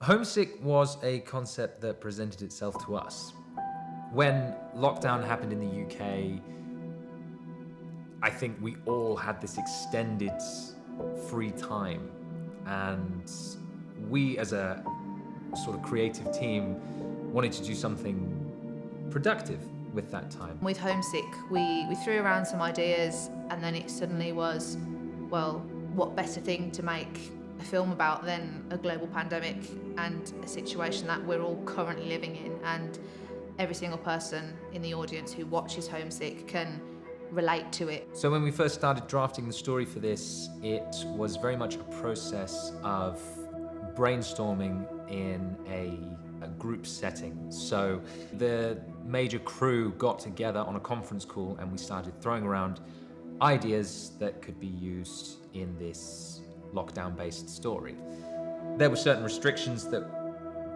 Homesick was a concept that presented itself to us. When lockdown happened in the UK, I think we all had this extended free time, and we as a sort of creative team wanted to do something productive with that time. With Homesick, we threw around some ideas, and then it suddenly was, well, what better thing to make a film about than a global pandemic and a situation that we're all currently living in, and every single person in the audience who watches Homesick can relate to it. So when we first started drafting the story for this, it was very much a process of brainstorming in a group setting. So the major crew got together on a conference call and we started throwing around ideas that could be used in this lockdown-based story. There were certain restrictions that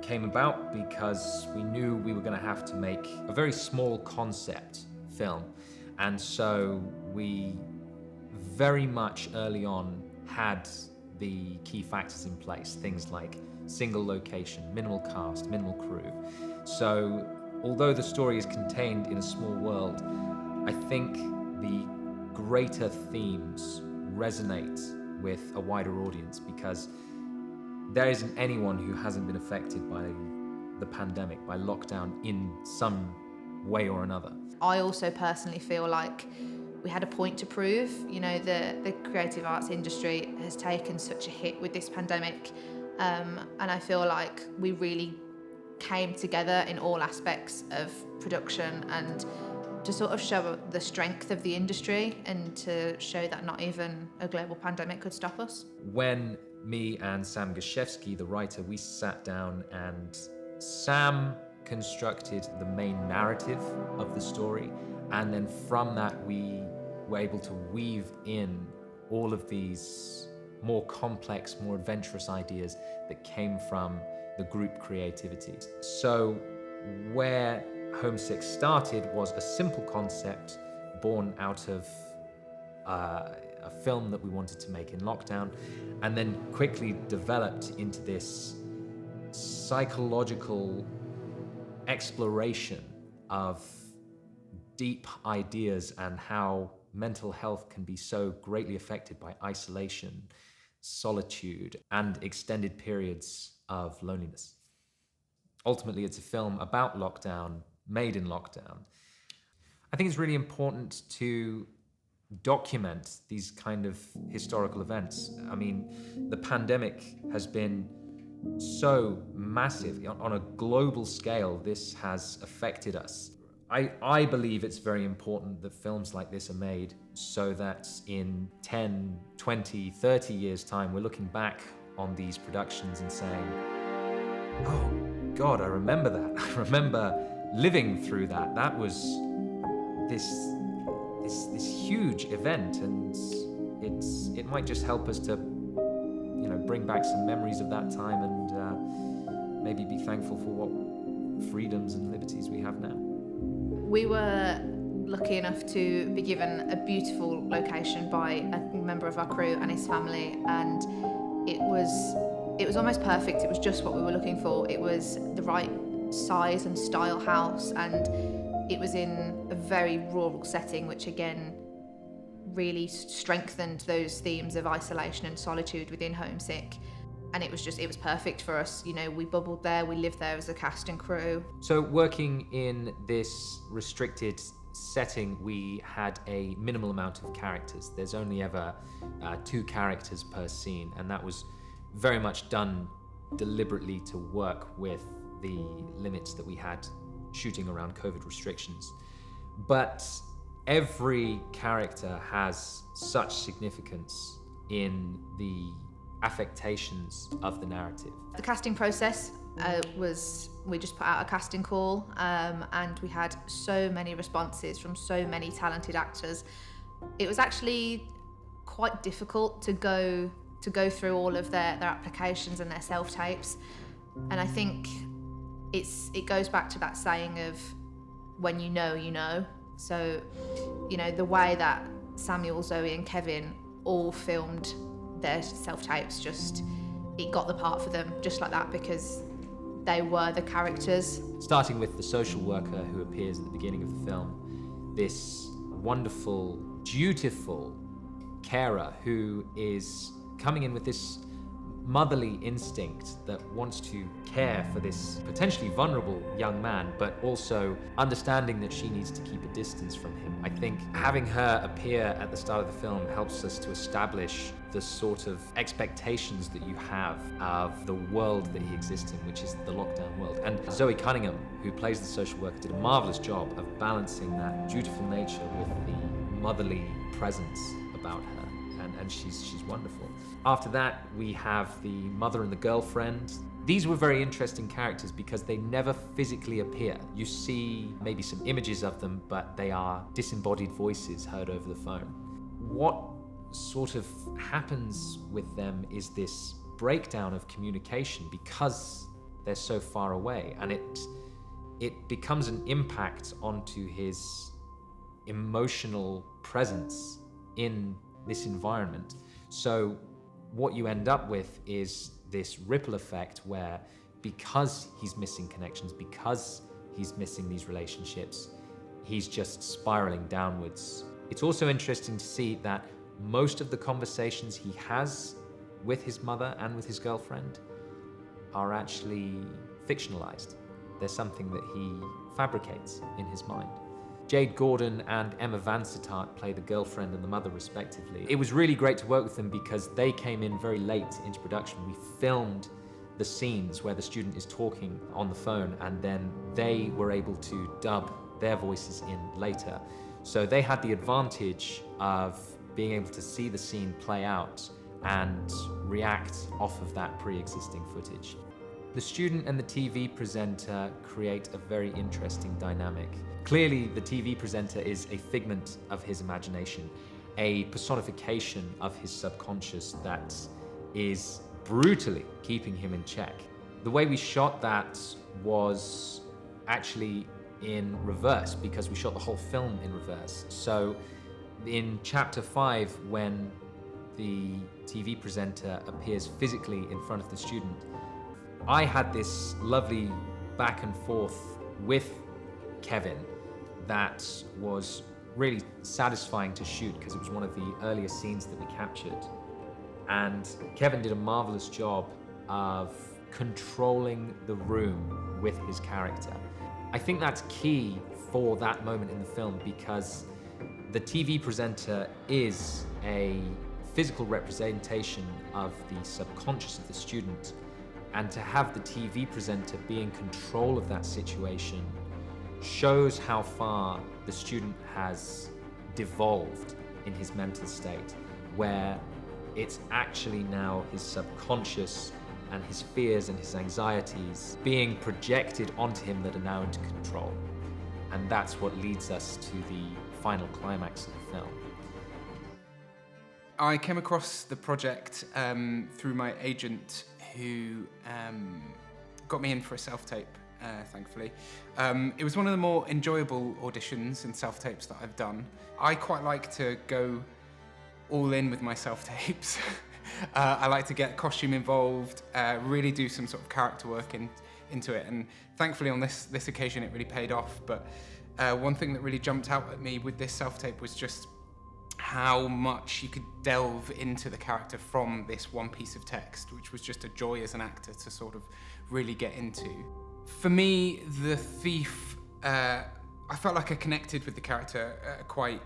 came about because we knew we were going to have to make a very small concept film. And so we very much early on had the key factors in place, things like single location, minimal cast, minimal crew. So although the story is contained in a small world, I think the greater themes resonate with a wider audience because there isn't anyone who hasn't been affected by the pandemic, by lockdown in some way or another. I also personally feel like we had a point to prove. You know, the creative arts industry has taken such a hit with this pandemic, and I feel like we really came together in all aspects of production and to sort of show the strength of the industry and to show that not even a global pandemic could stop us. When me and Sam Gashevsky, the writer, we sat down and Sam constructed the main narrative of the story, and then from that we were able to weave in all of these more complex, more adventurous ideas that came from the group creativity. So where Homesick started was a simple concept born out of a film that we wanted to make in lockdown, and then quickly developed into this psychological exploration of deep ideas and how mental health can be so greatly affected by isolation, solitude, and extended periods of loneliness. Ultimately, it's a film about lockdown, made in lockdown. I think it's really important to document these kind of historical events. I mean, the pandemic has been so massive. On a global scale, this has affected us. I believe it's very important that films like this are made so that in 10, 20, 30 years' time, we're looking back on these productions and saying, oh God, I remember that. I remember living through that. That was this huge event, and it might just help us to bring back some memories of that time and maybe be thankful for what freedoms and liberties we have now. We were lucky enough to be given a beautiful location by a member of our crew and his family, and it was almost perfect. It was just what we were looking for. It was the right size and style house, and it was in a very rural setting, which again really strengthened those themes of isolation and solitude within Homesick. And it was perfect for us. You know, we bubbled there, we lived there as a cast and crew. So working in this restricted setting, we had a minimal amount of characters. There's only ever 2 characters per scene, and that was very much done deliberately to work with the limits that we had shooting around COVID restrictions. But every character has such significance in the affectations of the narrative. The casting process we just put out a casting call, and we had so many responses from so many talented actors. It was actually quite difficult to go through all of their applications and their self-tapes, and I think it goes back to that saying of when you know, you know. So, the way that Samuel, Zoe and Kevin all filmed their self-tapes just it got the part for them just like that because they were the characters. Starting with the social worker who appears at the beginning of the film, this wonderful, dutiful carer who is coming in with this motherly instinct that wants to care for this potentially vulnerable young man, but also understanding that she needs to keep a distance from him. I think having her appear at the start of the film helps us to establish the sort of expectations that you have of the world that he exists in, which is the lockdown world. And Zoe Cunningham, who plays the social worker, did a marvelous job of balancing that dutiful nature with the motherly presence about her. And she's wonderful. After that, we have the mother and the girlfriend. These were very interesting characters because they never physically appear. You see maybe some images of them, but they are disembodied voices heard over the phone. What sort of happens with them is this breakdown of communication because they're so far away, and it becomes an impact onto his emotional presence in this environment. So what you end up with is this ripple effect where, because he's missing connections, because he's missing these relationships, he's just spiraling downwards. It's also interesting to see that most of the conversations he has with his mother and with his girlfriend are actually fictionalized. They're something that he fabricates in his mind. Jade Gordon and Emma Vansittart play the girlfriend and the mother respectively. It was really great to work with them because they came in very late into production. We filmed the scenes where the student is talking on the phone, and then they were able to dub their voices in later. So they had the advantage of being able to see the scene play out and react off of that pre-existing footage. The student and the TV presenter create a very interesting dynamic. Clearly, the TV presenter is a figment of his imagination, a personification of his subconscious that is brutally keeping him in check. The way we shot that was actually in reverse because we shot the whole film in reverse. So in chapter 5, when the TV presenter appears physically in front of the student, I had this lovely back and forth with Kevin that was really satisfying to shoot because it was one of the earlier scenes that we captured. And Kevin did a marvelous job of controlling the room with his character. I think that's key for that moment in the film because the TV presenter is a physical representation of the subconscious of the student, and to have the TV presenter be in control of that situation shows how far the student has devolved in his mental state, where it's actually now his subconscious and his fears and his anxieties being projected onto him that are now into control. And that's what leads us to the final climax of the film. I came across the project through my agent who got me in for a self-tape, thankfully. It was one of the more enjoyable auditions and self-tapes that I've done. I quite like to go all in with my self-tapes. I like to get costume involved, really do some sort of character work into it, and thankfully on this occasion it really paid off. But one thing that really jumped out at me with this self-tape was just how much you could delve into the character from this one piece of text, which was just a joy as an actor to sort of really get into. For me, the thief, I felt like I connected with the character quite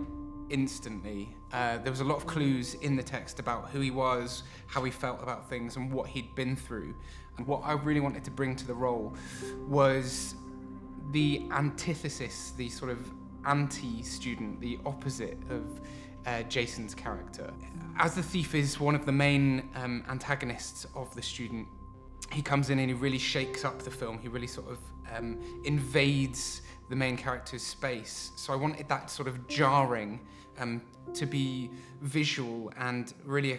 instantly. There was a lot of clues in the text about who he was, how he felt about things, and what he'd been through. And what I really wanted to bring to the role was the antithesis, the sort of anti-student, the opposite of Jason's character. As the thief is one of the main antagonists of the student, he comes in and he really shakes up the film. He really sort of invades the main character's space. So I wanted that sort of jarring to be visual and really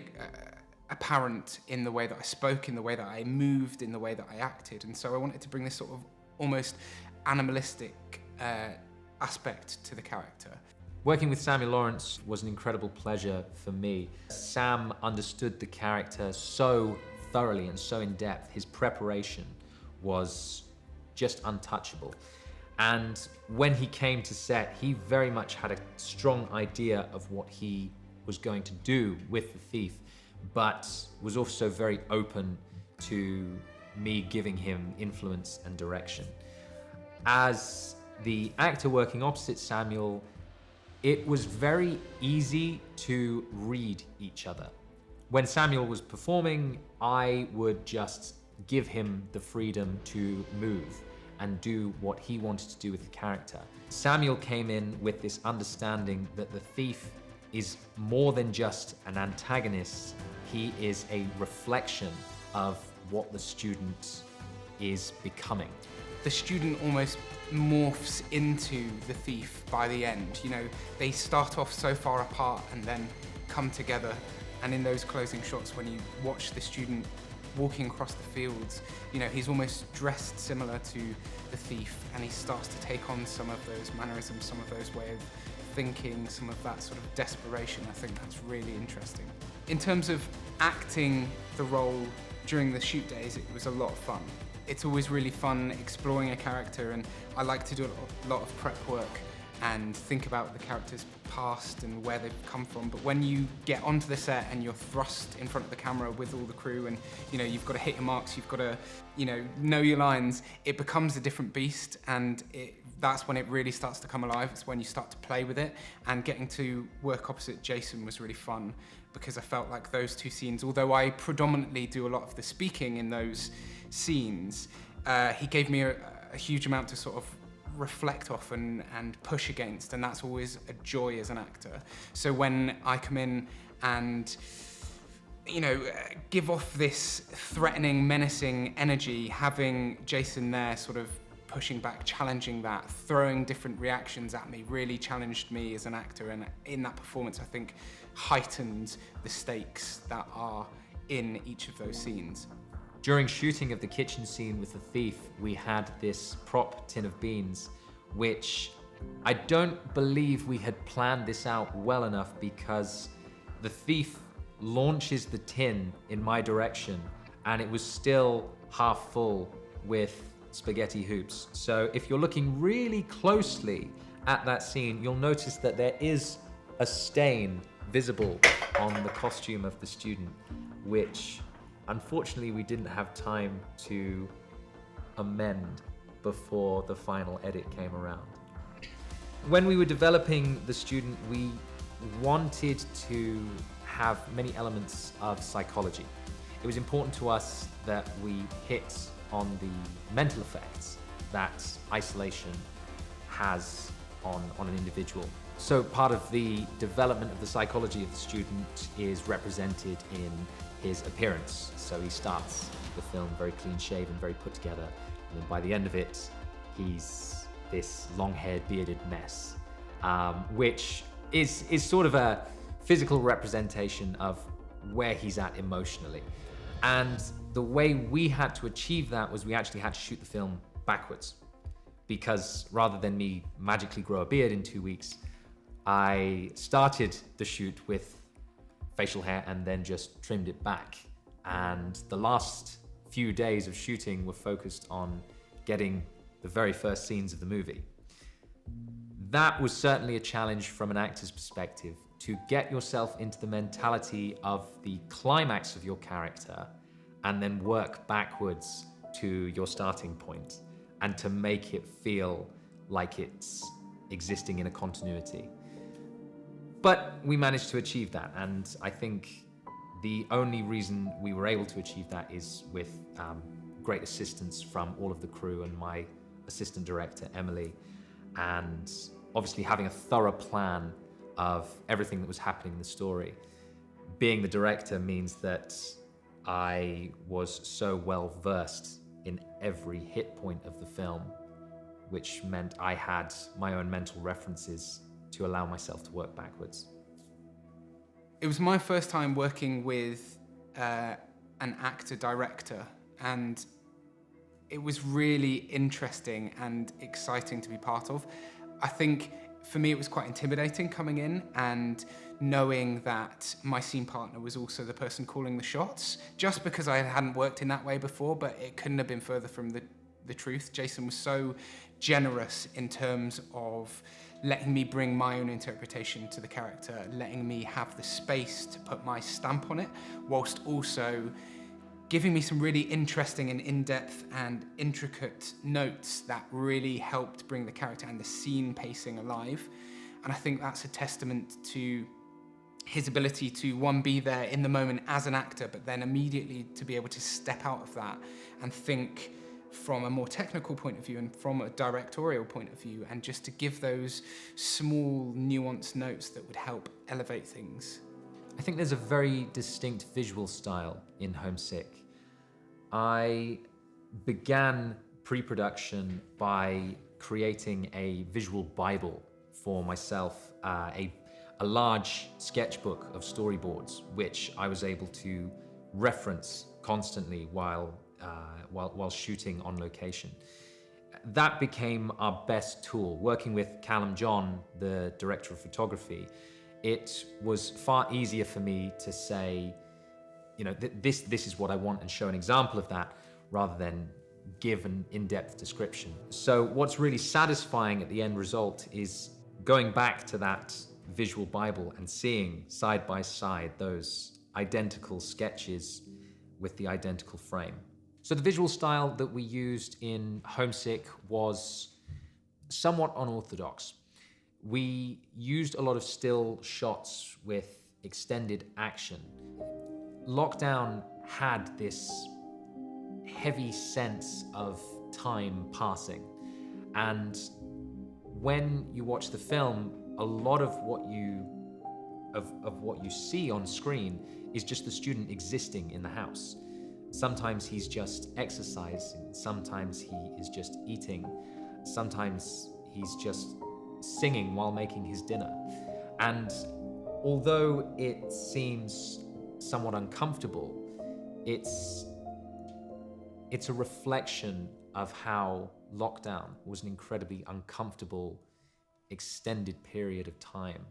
apparent in the way that I spoke, in the way that I moved, in the way that I acted. And so I wanted to bring this sort of almost animalistic aspect to the character. Working with Samuel Lawrence was an incredible pleasure for me. Sam understood the character so thoroughly and so in depth. His preparation was just untouchable. And when he came to set, he very much had a strong idea of what he was going to do with the thief, but was also very open to me giving him influence and direction. As the actor working opposite Samuel, it was very easy to read each other. When Samuel was performing, I would just give him the freedom to move and do what he wanted to do with the character. Samuel came in with this understanding that the thief is more than just an antagonist. He is a reflection of what the student is becoming. The student almost morphs into the thief by the end. You know, they start off so far apart and then come together. And in those closing shots, when you watch the student walking across the fields, you know, he's almost dressed similar to the thief, and he starts to take on some of those mannerisms, some of those way of thinking, some of that sort of desperation. I think that's really interesting. In terms of acting the role during the shoot days, it was a lot of fun. It's always really fun exploring a character, and I like to do a lot of prep work and think about the character's past and where they've come from. But when you get onto the set and you're thrust in front of the camera with all the crew, and you know, you've got to hit your marks, you've got to, you know your lines, it becomes a different beast, and that's when it really starts to come alive. It's when you start to play with it, and getting to work opposite Jason was really fun, because I felt like those two scenes, although I predominantly do a lot of the speaking in those scenes, he gave me a huge amount to sort of reflect off and push against, and that's always a joy as an actor. So when I come in and, you know, give off this threatening, menacing energy, having Jason there sort of pushing back, challenging that, throwing different reactions at me, really challenged me as an actor, and in that performance I think heightened the stakes that are in each of those scenes. During shooting of the kitchen scene with the thief, we had this prop tin of beans, which I don't believe we had planned this out well enough, because the thief launches the tin in my direction and it was still half full with spaghetti hoops. So if you're looking really closely at that scene, you'll notice that there is a stain visible on the costume of the student, which unfortunately we didn't have time to amend before the final edit came around. When we were developing the student, we wanted to have many elements of psychology. It was important to us that we hit on the mental effects that isolation has on an individual. So part of the development of the psychology of the student is represented in his appearance. So he starts the film very clean shaven, very put together, and then by the end of it, he's this long-haired, bearded mess, which is sort of a physical representation of where he's at emotionally. And the way we had to achieve that was we actually had to shoot the film backwards, because rather than me magically grow a beard in 2 weeks, I started the shoot with facial hair and then just trimmed it back. And the last few days of shooting were focused on getting the very first scenes of the movie. That was certainly a challenge from an actor's perspective, to get yourself into the mentality of the climax of your character and then work backwards to your starting point, and to make it feel like it's existing in a continuity. But we managed to achieve that, and I think the only reason we were able to achieve that is with great assistance from all of the crew and my assistant director, Emily, and obviously having a thorough plan of everything that was happening in the story. Being the director means that I was so well versed in every hit point of the film, which meant I had my own mental references to allow myself to work backwards. It was my first time working with an actor-director, and it was really interesting and exciting to be part of. I think for me, it was quite intimidating coming in and knowing that my scene partner was also the person calling the shots, just because I hadn't worked in that way before, but it couldn't have been further from the truth. Jason was so generous in terms of letting me bring my own interpretation to the character, letting me have the space to put my stamp on it, whilst also giving me some really interesting and in-depth and intricate notes that really helped bring the character and the scene pacing alive. And I think that's a testament to his ability to, one, be there in the moment as an actor, but then immediately to be able to step out of that and think from a more technical point of view and from a directorial point of view, and just to give those small nuanced notes that would help elevate things. I think there's a very distinct visual style in Homesick. I began pre-production by creating a visual Bible for myself, a large sketchbook of storyboards, which I was able to reference constantly while shooting on location. That became our best tool. Working with Callum John, the director of photography, it was far easier for me to say, you know, this is what I want, and show an example of that, rather than give an in-depth description. So what's really satisfying at the end result is going back to that visual Bible and seeing side by side those identical sketches with the identical frame. So the visual style that we used in Homesick was somewhat unorthodox. We used a lot of still shots with extended action. Lockdown had this heavy sense of time passing, and when you watch the film, a lot of what you see on screen is just the student existing in the house. Sometimes he's just exercising, sometimes he is just eating, sometimes he's just singing while making his dinner. And although it seems somewhat uncomfortable, it's a reflection of how lockdown was an incredibly uncomfortable, extended period of time.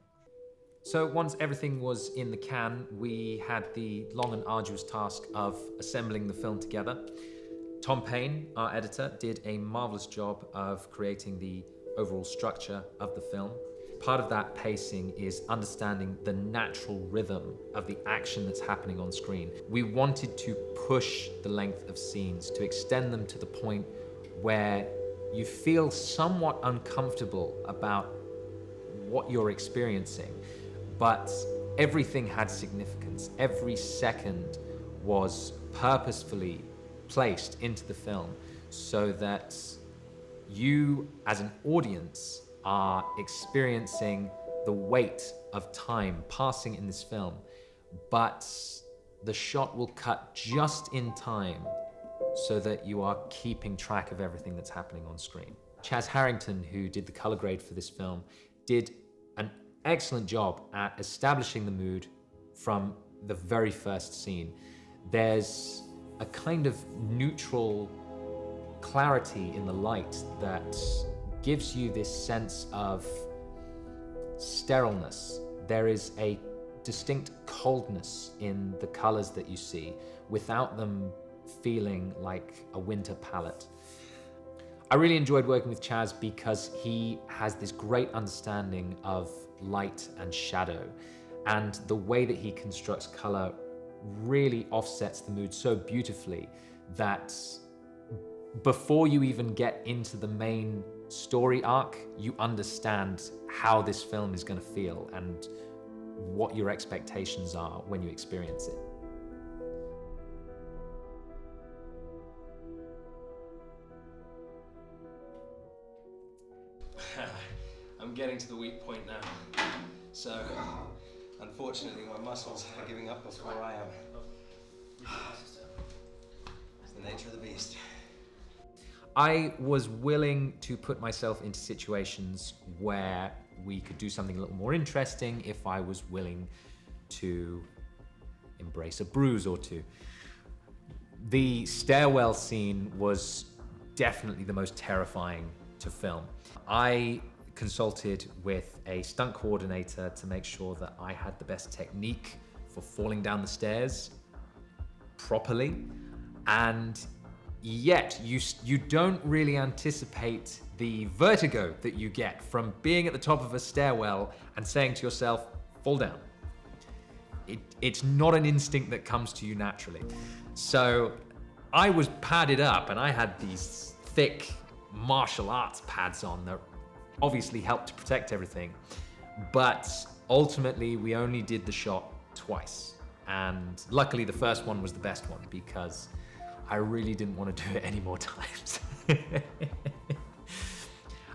So once everything was in the can, we had the long and arduous task of assembling the film together. Tom Payne, our editor, did a marvelous job of creating the overall structure of the film. Part of that pacing is understanding the natural rhythm of the action that's happening on screen. We wanted to push the length of scenes, to extend them to the point where you feel somewhat uncomfortable about what you're experiencing, but everything had significance. Every second was purposefully placed into the film so that you, as an audience, are experiencing the weight of time passing in this film, but the shot will cut just in time so that you are keeping track of everything that's happening on screen. Chaz Harrington, who did the color grade for this film, did an excellent job at establishing the mood from the very first scene. There's a kind of neutral clarity in the light that gives you this sense of sterileness. There is a distinct coldness in the colors that you see without them feeling like a winter palette. I really enjoyed working with Chaz because he has this great understanding of light and shadow, and the way that he constructs color really offsets the mood so beautifully that before you even get into the main story arc, you understand how this film is going to feel and what your expectations are when you experience it. I'm getting to the weak point now, so unfortunately my muscles are giving up before I am. It's the nature of the beast. I was willing to put myself into situations where we could do something a little more interesting if I was willing to embrace a bruise or two. The stairwell scene was definitely the most terrifying to film. I consulted with a stunt coordinator to make sure that I had the best technique for falling down the stairs properly. And yet you don't really anticipate the vertigo that you get from being at the top of a stairwell and saying to yourself, fall down. It's not an instinct that comes to you naturally. So I was padded up and I had these thick martial arts pads on that obviously helped to protect everything. But ultimately we only did the shot twice. And luckily the first one was the best one because I really didn't want to do it any more times.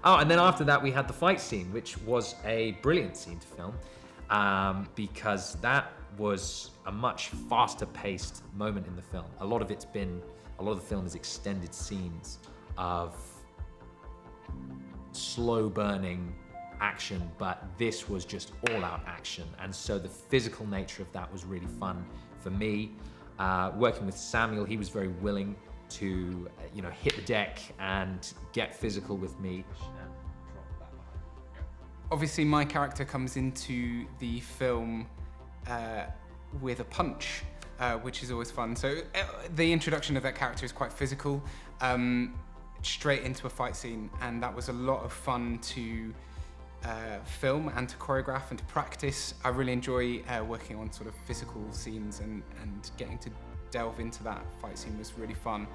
Oh, and then after that we had the fight scene, which was a brilliant scene to film because that was a much faster paced moment in the film. A lot of the film is extended scenes of slow burning action, but this was just all out action. And so the physical nature of that was really fun for me. Working with Samuel, he was very willing to hit the deck and get physical with me. Obviously, my character comes into the film with a punch, which is always fun. So the introduction of that character is quite physical, straight into a fight scene, and that was a lot of fun to film and to choreograph and to practice. I really enjoy working on sort of physical scenes, and getting to delve into that fight scene was really fun.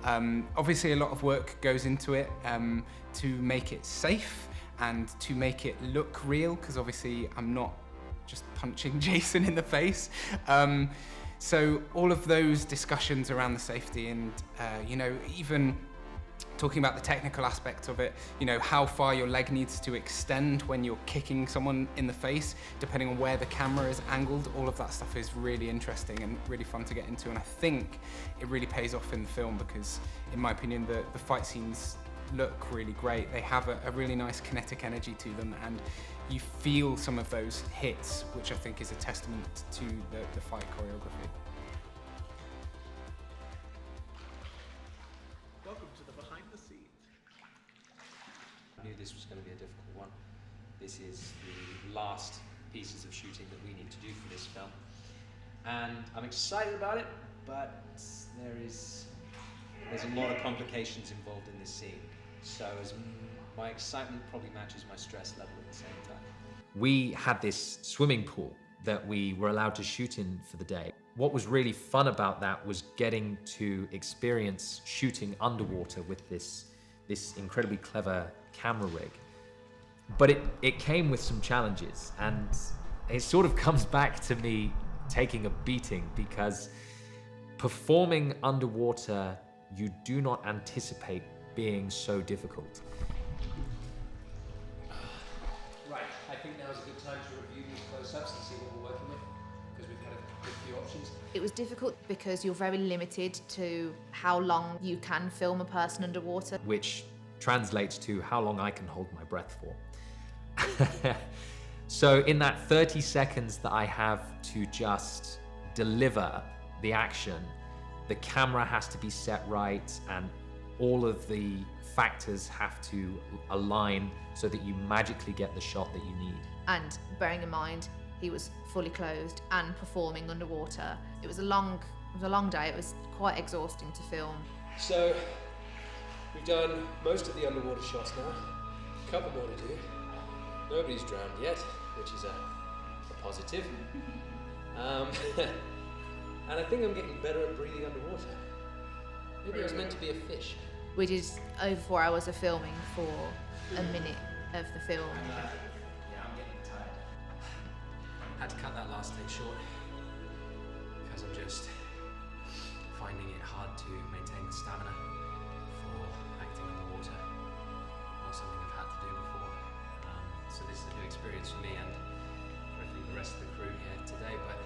Obviously, a lot of work goes into it to make it safe and to make it look real, because obviously I'm not just punching Jason in the face. So all of those discussions around the safety and, even talking about the technical aspect of it, how far your leg needs to extend when you're kicking someone in the face, depending on where the camera is angled, all of that stuff is really interesting and really fun to get into. And I think it really pays off in the film because, in my opinion, the fight scenes look really great. They have a really nice kinetic energy to them, and you feel some of those hits, which I think is a testament to the fight choreography. Welcome to the behind the scenes. I knew this was going to be a difficult one. This is the last pieces of shooting that we need to do for this film. And I'm excited about it, but there's a lot of complications involved in this scene. So my excitement probably matches my stress level at the same time. We had this swimming pool that we were allowed to shoot in for the day. What was really fun about that was getting to experience shooting underwater with this incredibly clever camera rig. But it came with some challenges, and it sort of comes back to me taking a beating, because performing underwater, you do not anticipate being so difficult. Right, I think now's a good time to review these close-ups and see what we're working with, because we've had a good few options. It was difficult because you're very limited to how long you can film a person underwater. Which translates to how long I can hold my breath for. So in that 30 seconds that I have to just deliver the action, the camera has to be set right and all of the factors have to align so that you magically get the shot that you need. And bearing in mind, he was fully clothed and performing underwater. It was a long day. It was quite exhausting to film. So, we've done most of the underwater shots now. A couple more to do. Nobody's drowned yet, which is a positive. And I think I'm getting better at breathing underwater. Maybe I was meant to be a fish. We did over 4 hours of filming for a minute of the film. Yeah, I'm getting tired. Had to cut that last take short because I'm just finding it hard to maintain the stamina for acting underwater. Not something I've had to do before. So this is a new experience for me and for I think the rest of the crew here today. But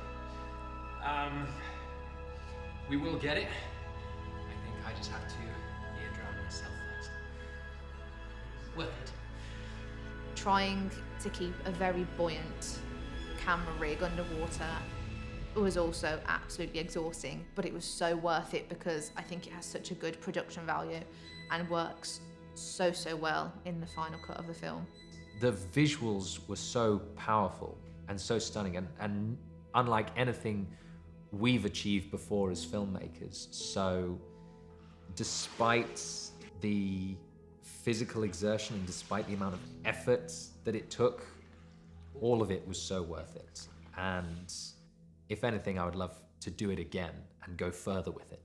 we will get it. I think I just have to near drown myself first. Worth it. Trying to keep a very buoyant camera rig underwater was also absolutely exhausting, but it was so worth it because I think it has such a good production value and works so well in the final cut of the film. the visuals were so powerful and so stunning and unlike anything we've achieved before as filmmakers. So despite the physical exertion and despite the amount of effort that it took, all of it was so worth it. And if anything, I would love to do it again and go further with it.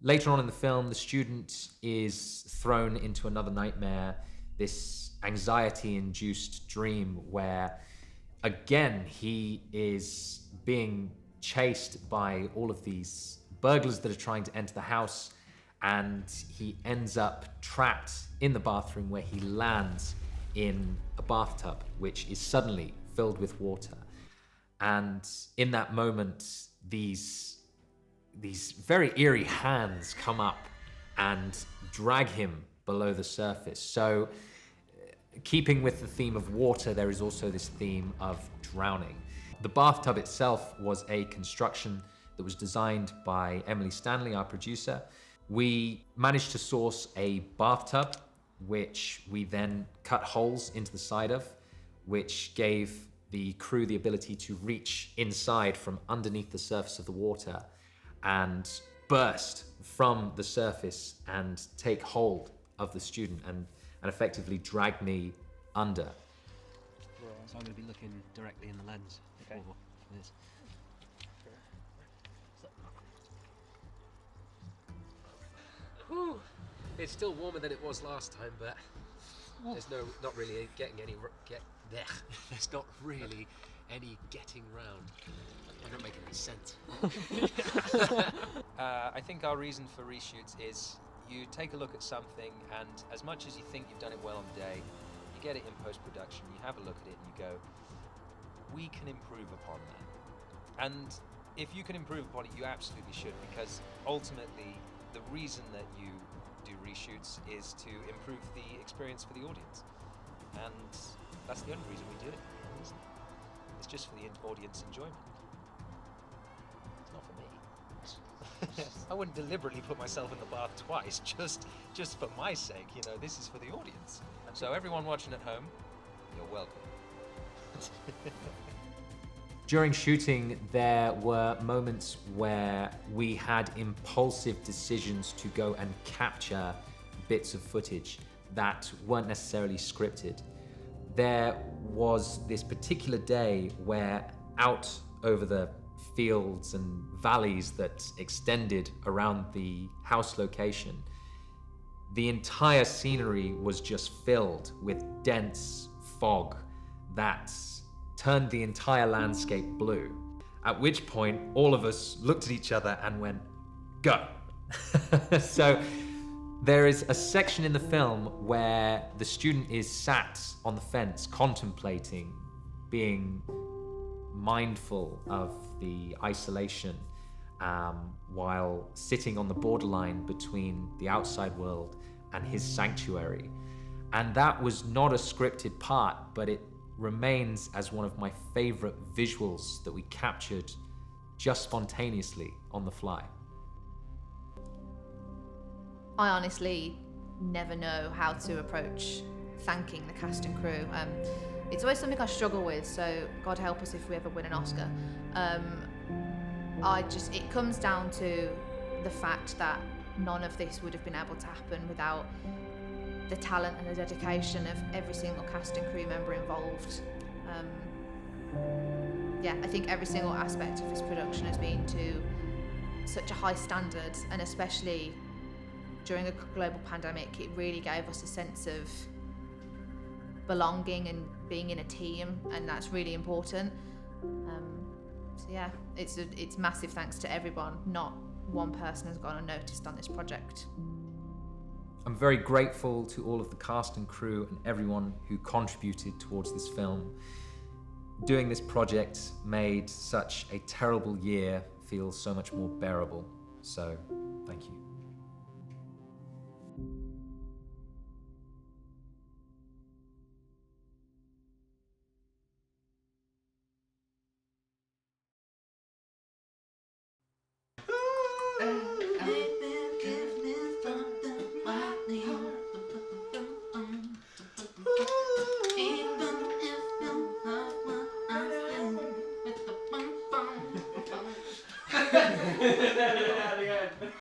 Later on in the film, the student is thrown into another nightmare, this anxiety-induced dream where, again, he is being chased by all of these burglars that are trying to enter the house, and he ends up trapped in the bathroom where he lands in a bathtub, which is suddenly filled with water. And in that moment, these very eerie hands come up and drag him below the surface. So, keeping with the theme of water, there is also this theme of drowning. The bathtub itself was a construction that was designed by Emily Stanley, our producer. We managed to source a bathtub, which we then cut holes into the side of, which gave the crew the ability to reach inside from underneath the surface of the water and burst from the surface and take hold of the student and effectively drag me under. So I'm going to be looking directly in the lens for this. Whew. It's still warmer than it was last time, but there's not really getting round. I don't make any sense. I think our reason for reshoots is you take a look at something, and as much as you think you've done it well on the day, you get it in post-production, you have a look at it and you go, we can improve upon that. And if you can improve upon it, you absolutely should, because ultimately the reason that you do reshoots is to improve the experience for the audience. And that's the only reason we do it, isn't it? It's just for the audience enjoyment. It's not for me. I wouldn't deliberately put myself in the bath twice, just for my sake, you know, this is for the audience. So everyone watching at home, you're welcome. During shooting, there were moments where we had impulsive decisions to go and capture bits of footage that weren't necessarily scripted. There was this particular day where out over the fields and valleys that extended around the house location, the entire scenery was just filled with dense fog that turned the entire landscape blue. At which point, all of us looked at each other and went, go. So there is a section in the film where the student is sat on the fence contemplating, being mindful of the isolation while sitting on the borderline between the outside world and his sanctuary. And that was not a scripted part, but it remains as one of my favorite visuals that we captured just spontaneously on the fly. I honestly never know how to approach thanking the cast and crew. It's always something I struggle with, so God help us if we ever win an Oscar. It comes down to the fact that none of this would have been able to happen without the talent and the dedication of every single cast and crew member involved. I think every single aspect of this production has been to such a high standard, and especially during a global pandemic, it really gave us a sense of belonging and being in a team, and that's really important. It's massive thanks to everyone. Not one person has gone unnoticed on this project. I'm very grateful to all of the cast and crew and everyone who contributed towards this film. Doing this project made such a terrible year feel so much more bearable. So, thank you.